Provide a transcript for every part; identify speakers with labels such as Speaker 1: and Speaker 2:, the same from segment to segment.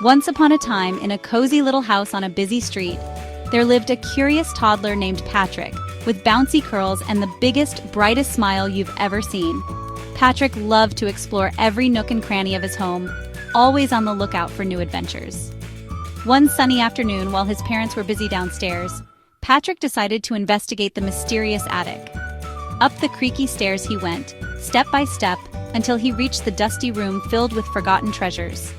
Speaker 1: Once upon a time, in a cozy little house on a busy street, there lived a curious toddler named Patrick, with bouncy curls and the biggest, brightest smile you've ever seen. Patrick loved to explore every nook and cranny of his home, always on the lookout for new adventures. One sunny afternoon, while his parents were busy downstairs, Patrick decided to investigate the mysterious attic. Up the creaky stairs he went, step by step, until he reached the dusty room filled with forgotten treasures.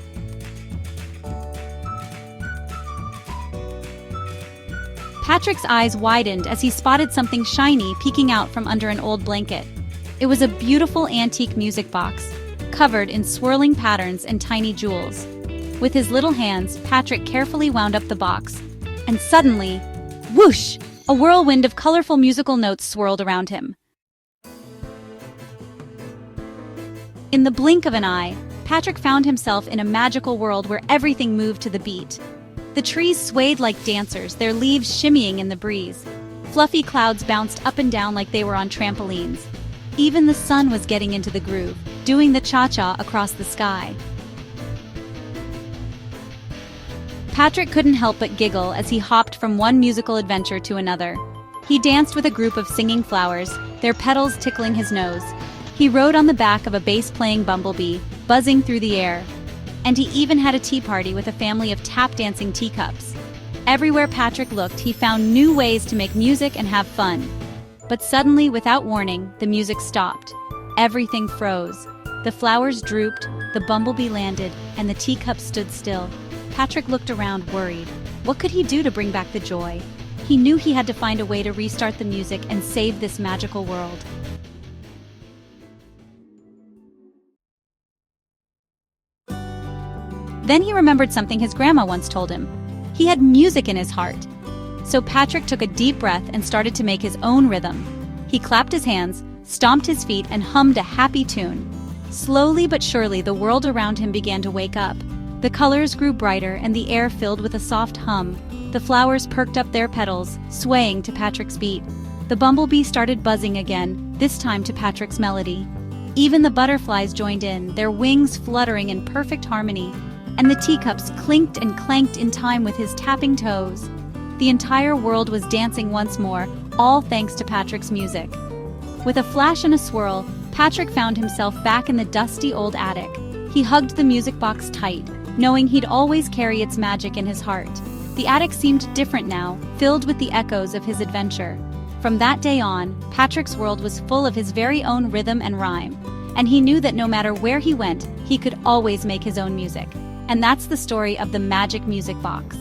Speaker 1: Patrick's eyes widened as he spotted something shiny peeking out from under an old blanket. It was a beautiful antique music box, covered in swirling patterns and tiny jewels. With his little hands, Patrick carefully wound up the box, and suddenly, whoosh! A whirlwind of colorful musical notes swirled around him. In the blink of an eye, Patrick found himself in a magical world where everything moved to the beat. The trees swayed like dancers, their leaves shimmying in the breeze. Fluffy clouds bounced up and down like they were on trampolines. Even the sun was getting into the groove, doing the cha-cha across the sky. Patrick couldn't help but giggle as he hopped from one musical adventure to another. He danced with a group of singing flowers, their petals tickling his nose. He rode on the back of a bass-playing bumblebee, buzzing through the air. And he even had a tea party with a family of tap-dancing teacups. Everywhere Patrick looked, he found new ways to make music and have fun. But suddenly, without warning, the music stopped. Everything froze. The flowers drooped, the bumblebee landed, and the teacups stood still. Patrick looked around, worried. What could he do to bring back the joy? He knew he had to find a way to restart the music and save this magical world. Then he remembered something his grandma once told him. He had music in his heart. So Patrick took a deep breath and started to make his own rhythm. He clapped his hands, stomped his feet, and hummed a happy tune. Slowly but surely, the world around him began to wake up. The colors grew brighter and the air filled with a soft hum. The flowers perked up their petals, swaying to Patrick's beat. The bumblebee started buzzing again, this time to Patrick's melody. Even the butterflies joined in, their wings fluttering in perfect harmony. And the teacups clinked and clanked in time with his tapping toes. The entire world was dancing once more, all thanks to Patrick's music. With a flash and a swirl, Patrick found himself back in the dusty old attic. He hugged the music box tight, knowing he'd always carry its magic in his heart. The attic seemed different now, filled with the echoes of his adventure. From that day on, Patrick's world was full of his very own rhythm and rhyme, and he knew that no matter where he went, he could always make his own music. And that's the story of the magic music box.